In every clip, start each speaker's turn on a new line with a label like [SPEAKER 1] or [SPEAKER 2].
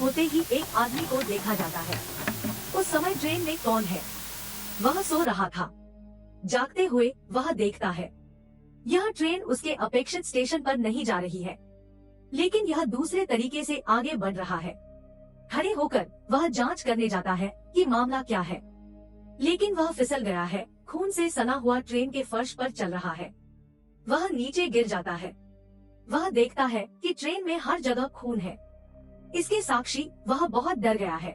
[SPEAKER 1] होते ही एक आदमी को देखा जाता है। उस समय ट्रेन में कौन है? वह सो रहा था। जागते हुए वह देखता है यह ट्रेन उसके अपेक्षित स्टेशन पर नहीं जा रही है, लेकिन यह दूसरे तरीके से आगे बढ़ रहा है। खड़े होकर वह जांच करने जाता है कि मामला क्या है, लेकिन वह फिसल गया है। खून से सना हुआ ट्रेन के फर्श पर चल रहा है। वह नीचे गिर जाता है। वह देखता है कि ट्रेन में हर जगह खून है। इसके साक्षी वह बहुत डर गया है।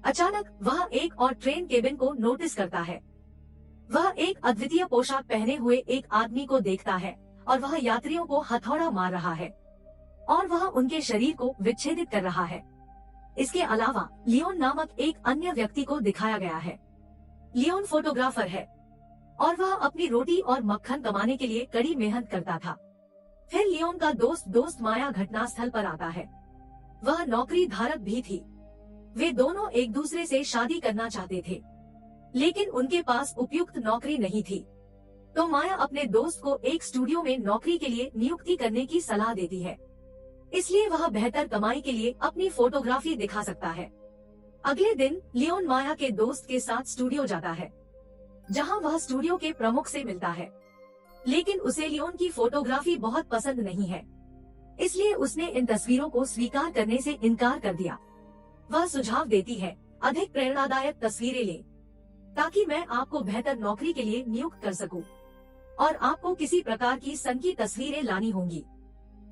[SPEAKER 1] अचानक वह एक और ट्रेन केबिन को नोटिस करता है। वह एक अद्वितीय पोशाक पहने हुए एक आदमी को देखता है और वह यात्रियों को हथौड़ा मार रहा है और वह उनके शरीर को विच्छेदित कर रहा है। इसके अलावा लियोन नामक एक अन्य व्यक्ति को दिखाया गया है। लियोन फोटोग्राफर है और वह अपनी रोटी और मक्खन कमाने के लिए कड़ी मेहनत करता था। फिर लियोन का दोस्त माया घटनास्थल पर आता है। वह नौकरी धारक भी थी। वे दोनों एक दूसरे से शादी करना चाहते थे, लेकिन उनके पास उपयुक्त नौकरी नहीं थी। तो माया अपने दोस्त को एक स्टूडियो में नौकरी के लिए नियुक्ति करने की सलाह देती है, इसलिए वह बेहतर कमाई के लिए अपनी फोटोग्राफी दिखा सकता है। अगले दिन लियोन माया के दोस्त के साथ स्टूडियो जाता है, जहां वह स्टूडियो के प्रमुख से मिलता है, लेकिन उसे लियोन की फोटोग्राफी बहुत पसंद नहीं है, इसलिए उसने इन तस्वीरों को स्वीकार करने से इनकार कर दिया। वह सुझाव देती है, अधिक प्रेरणादायक तस्वीरें लें, ताकि मैं आपको बेहतर नौकरी के लिए नियुक्त कर सकूं, और आपको किसी प्रकार की सन की तस्वीरें लानी होंगी।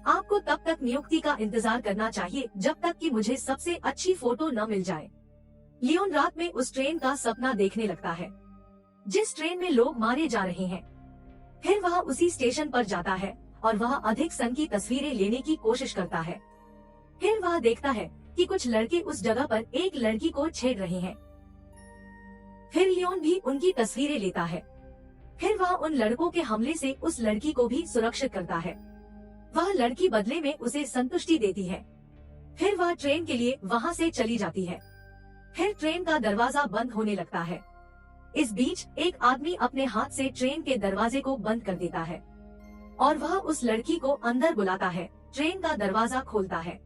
[SPEAKER 1] आपको तब तक नियुक्ति का इंतजार करना चाहिए जब तक कि मुझे सबसे अच्छी फोटो न मिल जाए। लियोन रात में उस ट्रेन का सपना देखने लगता है जिस ट्रेन में लोग मारे जा रहे हैं। फिर वह उसी स्टेशन पर जाता है और वह अधिक सन की तस्वीरें लेने की कोशिश करता है। फिर वह देखता है कि कुछ लड़के उस जगह पर एक लड़की को छेड़ रहे हैं। फिर लियोन भी उनकी तस्वीरें लेता है। फिर वह उन लड़कों के हमले से उस लड़की को भी सुरक्षित करता है। वह लड़की बदले में उसे संतुष्टि देती है। फिर वह ट्रेन के लिए वहाँ से चली जाती है। फिर ट्रेन का दरवाजा बंद होने लगता है। इस बीच एक आदमी अपने हाथ से ट्रेन के दरवाजे को बंद कर देता है और वह उस लड़की को अंदर बुलाता है। ट्रेन का दरवाजा खोलता है।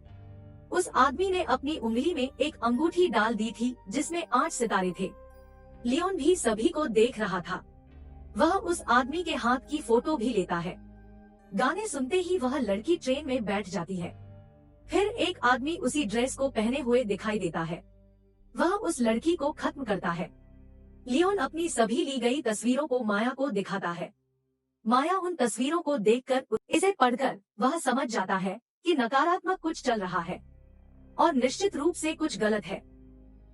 [SPEAKER 1] उस आदमी ने अपनी उंगली में एक अंगूठी डाल दी थी जिसमें 8 सितारे थे। लियोन भी सभी को देख रहा था। वह उस आदमी के हाथ की फोटो भी लेता है। गाने सुनते ही वह लड़की ट्रेन में बैठ जाती है। फिर एक आदमी उसी ड्रेस को पहने हुए दिखाई देता है। वह उस लड़की को खत्म करता है। लियोन अपनी सभी ली गई तस्वीरों को माया को दिखाता है। माया उन तस्वीरों को देखकर, इसे पढ़कर वह समझ जाता है कि नकारात्मक कुछ चल रहा है और निश्चित रूप से कुछ गलत है।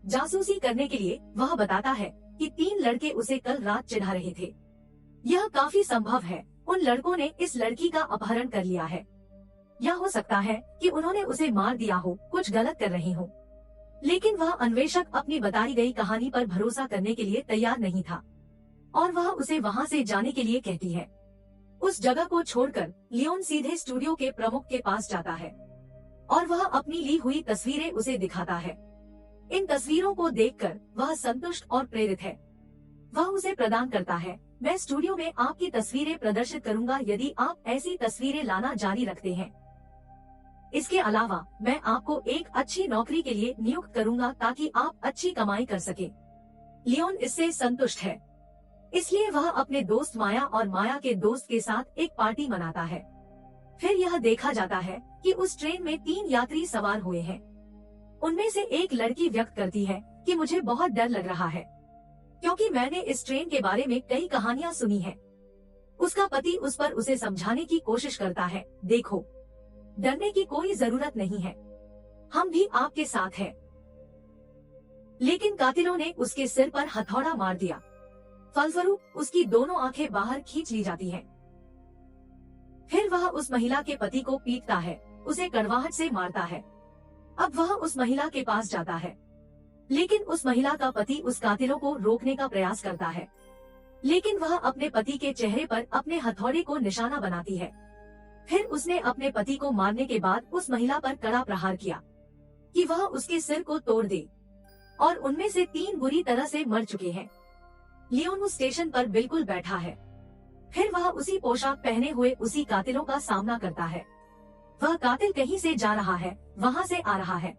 [SPEAKER 1] जासूसी करने के लिए वह बताता है कि 3 लड़के उसे कल रात चिढ़ा रहे थे। यह काफी संभव है उन लड़कों ने इस लड़की का अपहरण कर लिया है, या हो सकता है कि उन्होंने उसे मार दिया हो, कुछ गलत कर रहे हो। लेकिन वह अन्वेषक अपनी बताई गई कहानी पर भरोसा करने के लिए तैयार नहीं था और वह उसे वहाँ से जाने के लिए कहती है। उस जगह को छोड़कर लियोन सीधे स्टूडियो के प्रमुख के पास जाता है और वह अपनी ली हुई तस्वीरें उसे दिखाता है। इन तस्वीरों को देखकर वह संतुष्ट और प्रेरित है। वह उसे प्रदान करता है, मैं स्टूडियो में आपकी तस्वीरें प्रदर्शित करूंगा यदि आप ऐसी तस्वीरें लाना जारी रखते हैं। इसके अलावा मैं आपको एक अच्छी नौकरी के लिए नियुक्त करूंगा ताकि आप अच्छी कमाई कर सके। लियोन इससे संतुष्ट है, इसलिए वह अपने दोस्त माया और माया के दोस्त के साथ एक पार्टी मनाता है। फिर यह देखा जाता है कि उस ट्रेन में 3 यात्री सवार हुए हैं। उनमें से एक लड़की व्यक्त करती है कि मुझे बहुत डर लग रहा है, क्योंकि मैंने इस ट्रेन के बारे में कई कहानियां सुनी हैं। उसका पति उस पर उसे समझाने की कोशिश करता है, देखो, डरने की कोई जरूरत नहीं है, हम भी आपके साथ हैं। लेकिन कातिलों ने उसके सिर पर हथौड़ा मार दिया। फलस्वरूप उसकी दोनों आंखें बाहर खींच ली जाती हैं। फिर वह उस महिला के पति को पीटता है, उसे कड़वाहट से मारता है। अब वह उस महिला के पास जाता है, लेकिन उस महिला का पति उस कातिलों को रोकने का प्रयास करता है, लेकिन वह अपने पति के चेहरे पर अपने हथौड़े को निशाना बनाती है। फिर उसने अपने पति को मारने के बाद उस महिला पर कड़ा प्रहार किया कि वह उसके सिर को तोड़ दे, और उनमें से 3 बुरी तरह से मर चुके हैं। लियोन उस स्टेशन पर बिल्कुल बैठा है। फिर वह उसी पोशाक पहने हुए उसी कातिलों का सामना करता है। वह कातिल कहीं से जा रहा है, वहाँ से आ रहा है।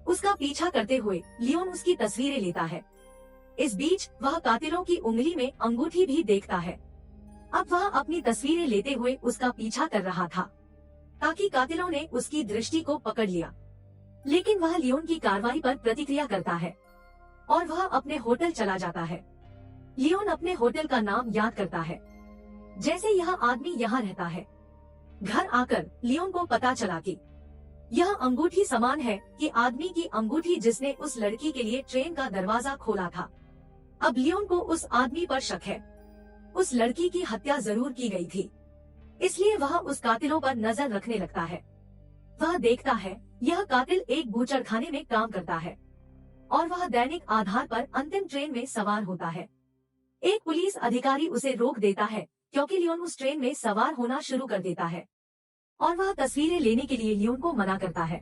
[SPEAKER 1] उसका पीछा करते हुए लियोन उसकी तस्वीरें लेता है। इस बीच वह कातिलों की उंगली में अंगूठी भी देखता है। अब वह अपनी तस्वीरें लेते हुए उसका पीछा कर रहा था ताकि कातिलों ने उसकी दृष्टि को पकड़ लिया। लेकिन वह लियोन की कार्रवाई पर प्रतिक्रिया करता है और वह अपने होटल चला जाता है। लियोन अपने होटल का नाम याद करता है, जैसे यह आदमी यहाँ रहता है। घर आकर लियोन को पता चला कि यह अंगूठी समान है कि आदमी की अंगूठी जिसने उस लड़की के लिए ट्रेन का दरवाजा खोला था। अब लियोन को उस आदमी पर शक है। उस लड़की की हत्या जरूर की गई थी, इसलिए वह उस कातिलों पर नजर रखने लगता है। वह देखता है यह कातिल एक बूचड़खाने में काम करता है और वह दैनिक आधार पर अंतिम ट्रेन में सवार होता है। एक पुलिस अधिकारी उसे रोक देता है क्योंकि लियोन उस ट्रेन में सवार होना शुरू कर देता है और वह तस्वीरें लेने के लिए लियोन को मना करता है।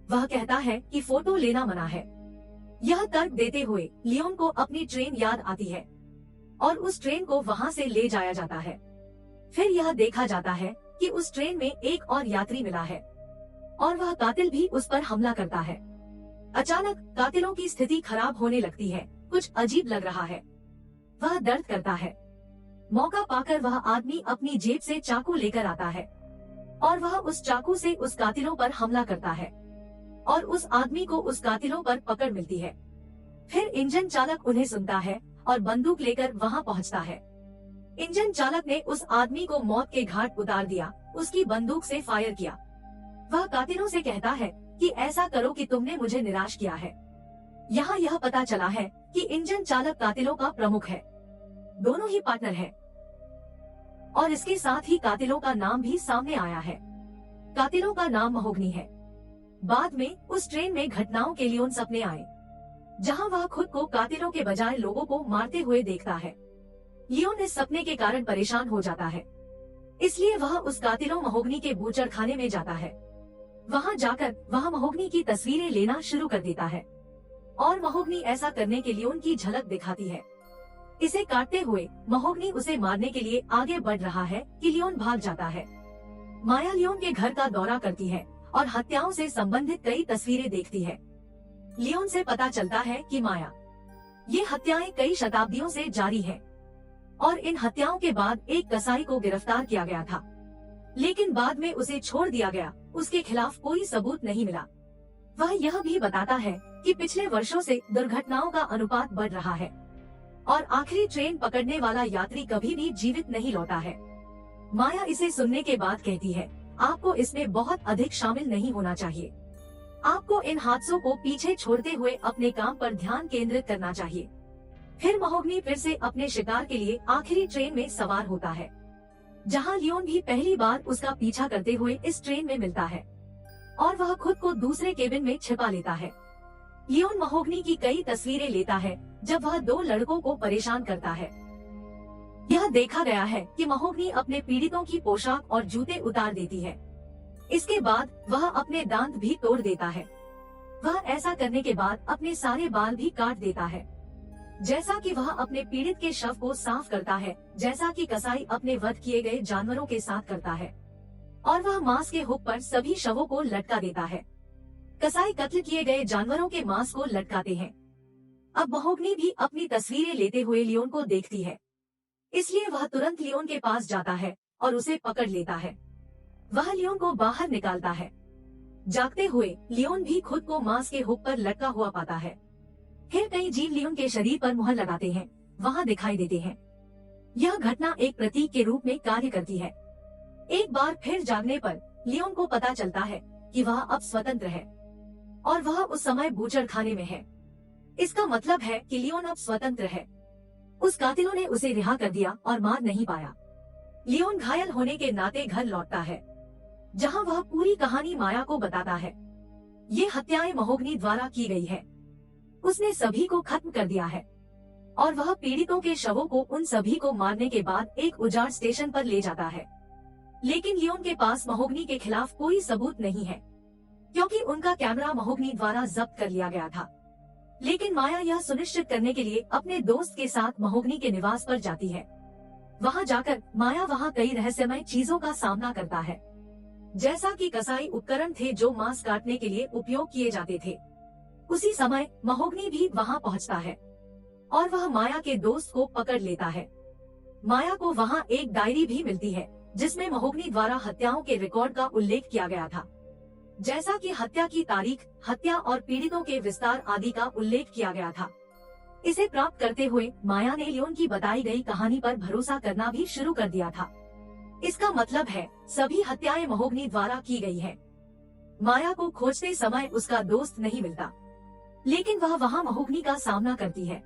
[SPEAKER 1] वह कहता है कि फोटो लेना मना है। यह तर्क देते हुए लियोन को अपनी ट्रेन याद आती है और उस ट्रेन को वहां से ले जाया जाता है। फिर यह देखा जाता है कि उस ट्रेन में एक और यात्री मिला है और वह कातिल भी उस पर हमला करता है। अचानक कातिलों की स्थिति खराब होने लगती है। कुछ अजीब लग रहा है। वह दर्द करता है। मौका पाकर वह आदमी अपनी जेब से चाकू लेकर आता है और वह उस चाकू से उस कातिलों पर हमला करता है और उस आदमी को उस कातिलों पर पकड़ मिलती है। फिर इंजन चालक उन्हें सुनता है और बंदूक लेकर वहां पहुंचता है। इंजन चालक ने उस आदमी को मौत के घाट उतार दिया, उसकी बंदूक से फायर किया। वह कातिलों से कहता है कि ऐसा करो कि तुमने मुझे निराश किया है। यहाँ यह पता चला है कि इंजन चालक कातिलों का प्रमुख है, दोनों ही पार्टनर हैं। और इसके साथ ही कातिलों का नाम भी सामने आया है। कातिलों का नाम महोगनी है। बाद में उस ट्रेन में घटनाओं के लियोन सपने आए, जहां वह खुद को कातिलों के बजाय लोगों को मारते हुए देखता है। लियोन इस सपने के कारण परेशान हो जाता है, इसलिए वह उस कातिलों महोगनी के बूचड़खाने में जाता है। वहां जाकर वह महोगनी की तस्वीरें लेना शुरू कर देता है और महोगनी ऐसा करने के लिए उनकी झलक दिखाती है। इसे काटते हुए महोगनी उसे मारने के लिए आगे बढ़ रहा है कि लियोन भाग जाता है। माया लियोन के घर का दौरा करती है और हत्याओं से संबंधित कई तस्वीरें देखती है। लियोन से पता चलता है कि माया ये हत्याएं कई शताब्दियों से जारी है और इन हत्याओं के बाद एक कसाई को गिरफ्तार किया गया था, लेकिन बाद में उसे छोड़ दिया गया। उसके खिलाफ कोई सबूत नहीं मिला। वह यह भी बताता है कि पिछले वर्षों से दुर्घटनाओं का अनुपात बढ़ रहा है और आखिरी ट्रेन पकड़ने वाला यात्री कभी भी जीवित नहीं लौटा है। माया इसे सुनने के बाद कहती है, आपको इसमें बहुत अधिक शामिल नहीं होना चाहिए। आपको इन हादसों को पीछे छोड़ते हुए अपने काम पर ध्यान केंद्रित करना चाहिए। फिर महोगनी फिर से अपने शिकार के लिए आखिरी ट्रेन में सवार होता है, जहां लियोन भी पहली बार उसका पीछा करते हुए इस ट्रेन में मिलता है और वह खुद को दूसरे केबिन में छिपा लेता है। लियोन महोगनी की कई तस्वीरें लेता है जब वह दो लड़कों को परेशान करता है। यह देखा गया है कि महोगनी अपने पीड़ितों की पोशाक और जूते उतार देती है। इसके बाद वह अपने दांत भी तोड़ देता है। वह ऐसा करने के बाद अपने सारे बाल भी काट देता है, जैसा कि वह अपने पीड़ित के शव को साफ करता है, जैसा कि कसाई अपने वध किए गए जानवरों के साथ करता है। और वह मांस के हुक पर सभी शवों को लटका देता है। कसाई कत्ल किए गए जानवरों के मांस को लटकाते हैं। अब महोगनी भी अपनी तस्वीरें लेते हुए लियोन को देखती है, इसलिए वह तुरंत लियोन के पास जाता है और उसे पकड़ लेता है। वह लियोन को बाहर निकालता है। जागते हुए लियोन भी खुद को मांस के हुक पर लटका हुआ पाता है। फिर कई जीव लियोन के शरीर पर मुहर लगाते हैं, वहां दिखाई देते हैं। यह घटना एक प्रतीक के रूप में कार्य करती है। एक बार फिर जागने पर लियोन को पता चलता है कि वह अब स्वतंत्र है और वह उस समय बूचड़खाने में है। इसका मतलब है कि लियोन अब स्वतंत्र है। उस कातिलों ने उसे रिहा कर दिया और मार नहीं पाया। लियोन घायल होने के नाते घर लौटता है, जहां वह पूरी कहानी माया को बताता है। ये हत्याएं महोगनी द्वारा की गई है। उसने सभी को खत्म कर दिया है और वह पीड़ितों के शवों को उन सभी को मारने के बाद एक उजाड़ स्टेशन पर ले जाता है। लेकिन लियोन के पास महोगनी के खिलाफ कोई सबूत नहीं है, क्योंकि उनका कैमरा महोगनी द्वारा जब्त कर लिया गया था। लेकिन माया यह सुनिश्चित करने के लिए अपने दोस्त के साथ महोगनी के निवास पर जाती है। वहां जाकर माया वहां कई रहस्यमय चीजों का सामना करता है, जैसा कि कसाई उपकरण थे जो मांस काटने के लिए उपयोग किए जाते थे। उसी समय महोगनी भी वहाँ पहुँचता है और वह माया के दोस्त को पकड़ लेता है। माया को वहाँ एक डायरी भी मिलती है जिसमें महोगनी द्वारा हत्याओं के रिकॉर्ड का उल्लेख किया गया था, जैसा कि हत्या की तारीख, हत्या और पीड़ितों के विस्तार आदि का उल्लेख किया गया था। इसे प्राप्त करते हुए माया ने लियोन की बताई गई कहानी पर भरोसा करना भी शुरू कर दिया था। इसका मतलब है सभी हत्याएं महोगनी द्वारा की गई है। माया को खोजते समय उसका दोस्त नहीं मिलता, लेकिन वह वहाँ महोगनी का सामना करती है,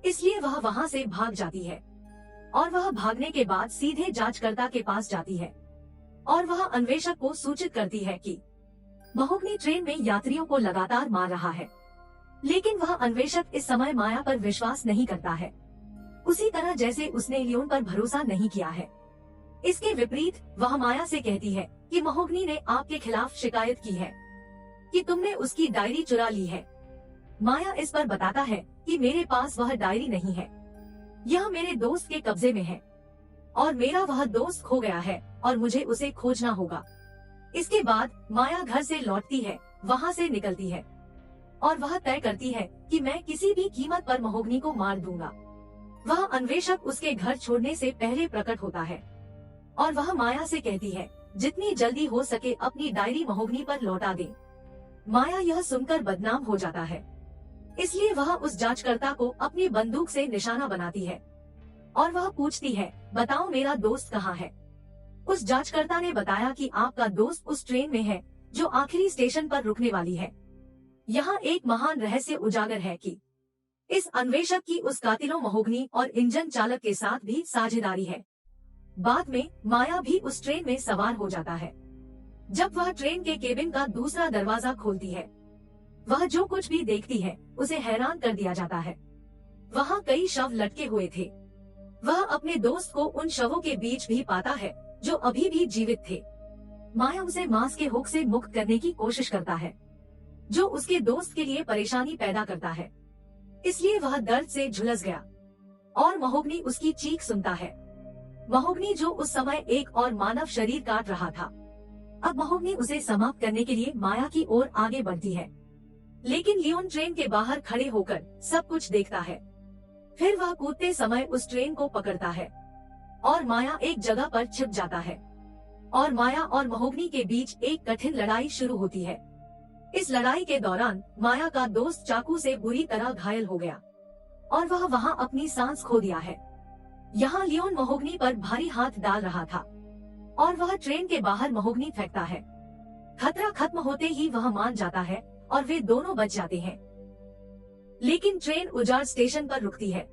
[SPEAKER 1] इसलिए वह वहाँ से भाग जाती है और वह भागने के बाद सीधे जांचकर्ता के पास जाती है और वह अन्वेषक को सूचित करती है कि महोगनी ट्रेन में यात्रियों को लगातार मार रहा है। लेकिन वह अन्वेषक इस समय माया पर विश्वास नहीं करता है, उसी तरह जैसे उसने लियोन पर भरोसा नहीं किया है। इसके विपरीत वह माया से कहती है कि महोगनी ने आपके खिलाफ शिकायत की है कि तुमने उसकी डायरी चुरा ली है। माया इस पर बताता है कि मेरे पास वह डायरी नहीं है, यह मेरे दोस्त के कब्जे में है और मेरा वह दोस्त खो गया है और मुझे उसे खोजना होगा। इसके बाद माया घर से लौटती है, वहाँ से निकलती है और वह तय करती है कि मैं किसी भी कीमत पर महोगनी को मार दूंगा। वह अन्वेषक उसके घर छोड़ने से पहले प्रकट होता है और वह माया से कहती है जितनी जल्दी हो सके अपनी डायरी महोगनी पर लौटा दे। माया यह सुनकर बदनाम हो जाता है, इसलिए वह उस जांचकर्ता को अपनी बंदूक से निशाना बनाती है और वह पूछती है बताओ मेरा दोस्त कहाँ है। उस जांचकर्ता ने बताया कि आपका दोस्त उस ट्रेन में है जो आखिरी स्टेशन पर रुकने वाली है। यहाँ एक महान रहस्य उजागर है कि इस अन्वेषक की उस कातिलों महोगनी और इंजन चालक के साथ भी साझेदारी है। बाद में माया भी उस ट्रेन में सवार हो जाता है। जब वह ट्रेन के केबिन का दूसरा दरवाजा खोलती है, वह जो कुछ भी देखती है उसे हैरान कर दिया जाता है। वहाँ कई शव लटके हुए थे। वह अपने दोस्त को उन शवों के बीच भी पाता है जो अभी भी जीवित थे। माया उसे मांस के हुक से मुक्त करने की कोशिश करता है, जो उसके दोस्त के लिए परेशानी पैदा करता है, इसलिए वह दर्द से झुलस गया और महोगनी उसकी चीख सुनता है। महोगनी जो उस समय एक और मानव शरीर काट रहा था, अब महोगनी उसे समाप्त करने के लिए माया की ओर आगे बढ़ती है, लेकिन लियोन ट्रेन के बाहर खड़े होकर सब कुछ देखता है। फिर वह कूदते समय उस ट्रेन को पकड़ता है और माया एक जगह पर छिप जाता है और माया और महोगनी के बीच एक कठिन लड़ाई शुरू होती है। इस लड़ाई के दौरान माया का दोस्त चाकू से बुरी तरह घायल हो गया और वह वहाँ अपनी सांस खो दिया है। यहाँ लियोन महोगनी पर भारी हाथ डाल रहा था और वह ट्रेन के बाहर महोगनी फेंकता है। खतरा खत्म होते ही वह मान जाता है और वे दोनों बच जाते हैं। लेकिन ट्रेन उजाड़ स्टेशन पर रुकती है।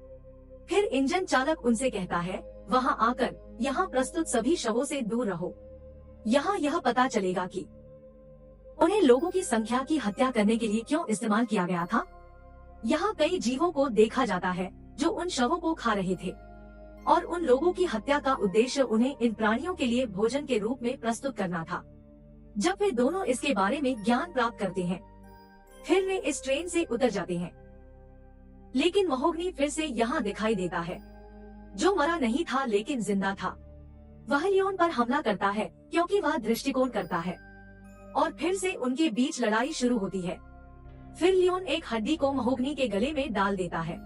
[SPEAKER 1] फिर इंजन चालक उनसे कहता है वहां आकर यहाँ प्रस्तुत सभी शवों से दूर रहो। यहाँ यह पता चलेगा कि उन्हें लोगों की संख्या की हत्या करने के लिए क्यों इस्तेमाल किया गया था। यहाँ कई जीवों को देखा जाता है जो उन शवों को खा रहे थे और उन लोगों की हत्या का उद्देश्य उन्हें इन प्राणियों के लिए भोजन के रूप में प्रस्तुत करना था। जब वे दोनों इसके बारे में ज्ञान प्राप्त करते हैं, फिर वे इस ट्रेन से उतर जाते हैं। लेकिन महोगनी फिर से यहाँ दिखाई देता है, जो मरा नहीं था लेकिन जिंदा था। वह लियोन पर हमला करता है क्योंकि वह दृष्टिकोण करता है और फिर से उनके बीच लड़ाई शुरू होती है। फिर लियोन एक हड्डी को महोगनी के गले में डाल देता है।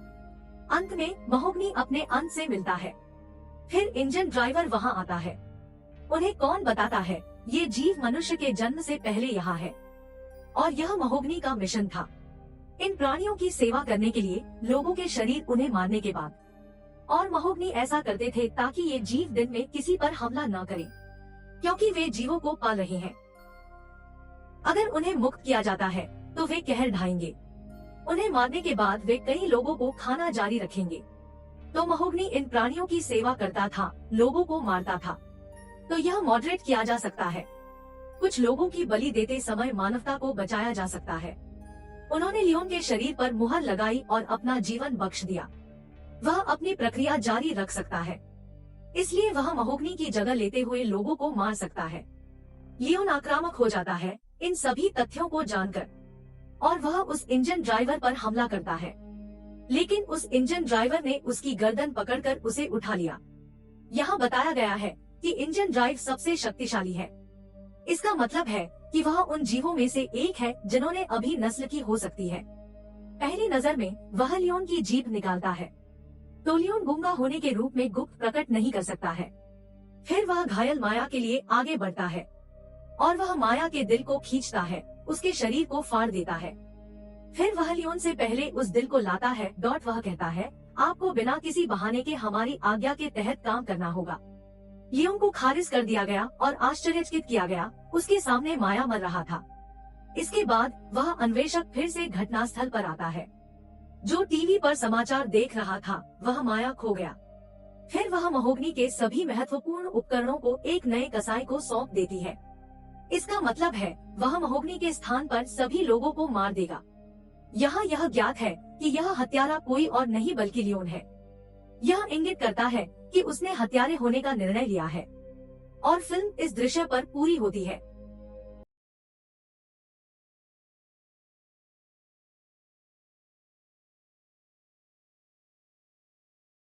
[SPEAKER 1] अंत में महोगनी अपने अंत से मिलता है। फिर इंजन ड्राइवर वहाँ आता है। उन्हें कौन बताता है ये जीव मनुष्य के जन्म से पहले यहाँ है और यह महोगनी का मिशन था, इन प्राणियों की सेवा करने के लिए लोगों के शरीर उन्हें मारने के बाद। और महोगनी ऐसा करते थे ताकि ये जीव दिन में किसी पर हमला न करें, क्योंकि वे जीवों को पाल रहे हैं। अगर उन्हें मुक्त किया जाता है तो वे कहर ढाएंगे। उन्हें मारने के बाद वे कई लोगों को खाना जारी रखेंगे। तो महोगनी इन प्राणियों की सेवा करता था, लोगों को मारता था। तो यह मॉडरेट किया जा सकता है। कुछ लोगों की बलि देते समय मानवता को बचाया जा सकता है। उन्होंने लियोन के शरीर पर मुहर लगाई और अपना जीवन बख्श दिया। वह अपनी प्रक्रिया जारी रख सकता है, इसलिए वह महोगनी की जगह लेते हुए लोगों को मार सकता है। लियोन आक्रामक हो जाता है इन सभी तथ्यों को जानकर और वह उस इंजन ड्राइवर पर हमला करता है, लेकिन उस इंजन ड्राइवर ने उसकी गर्दन पकड़कर उसे उठा लिया। यहाँ बताया गया है कि इंजन ड्राइव सबसे शक्तिशाली है। इसका मतलब है कि वह उन जीवों में से एक है जिन्होंने अभी नस्ल की हो सकती है। पहली नजर में वह लियोन की जीभ निकालता है, तो लियोन गूंगा होने के रूप में गुप्त प्रकट नहीं कर सकता है। फिर वह घायल माया के लिए आगे बढ़ता है और वह माया के दिल को खींचता है, उसके शरीर को फाड़ देता है। फिर वह लियोन से पहले उस दिल को लाता है। वह कहता है, आपको बिना किसी बहाने के हमारी आज्ञा के तहत काम करना होगा। लियोन को खारिज कर दिया गया और आश्चर्यचकित किया गया। उसके सामने माया मर रहा था। इसके बाद वह अन्वेषक फिर से घटनास्थल पर आता है। जो टीवी पर समाचार देख रहा था वह माया खो गया। फिर वह महोगनी के सभी महत्वपूर्ण उपकरणों को एक नए कसाई को सौंप देती है। इसका मतलब है वह महोगनी के स्थान पर सभी लोगों को मार देगा। यहाँ यह ज्ञात है कि यह हत्यारा कोई और नहीं बल्कि लियोन है। यह इंगित करता है कि उसने हत्यारे होने का निर्णय लिया है और फिल्म इस दृश्य पर पूरी होती है।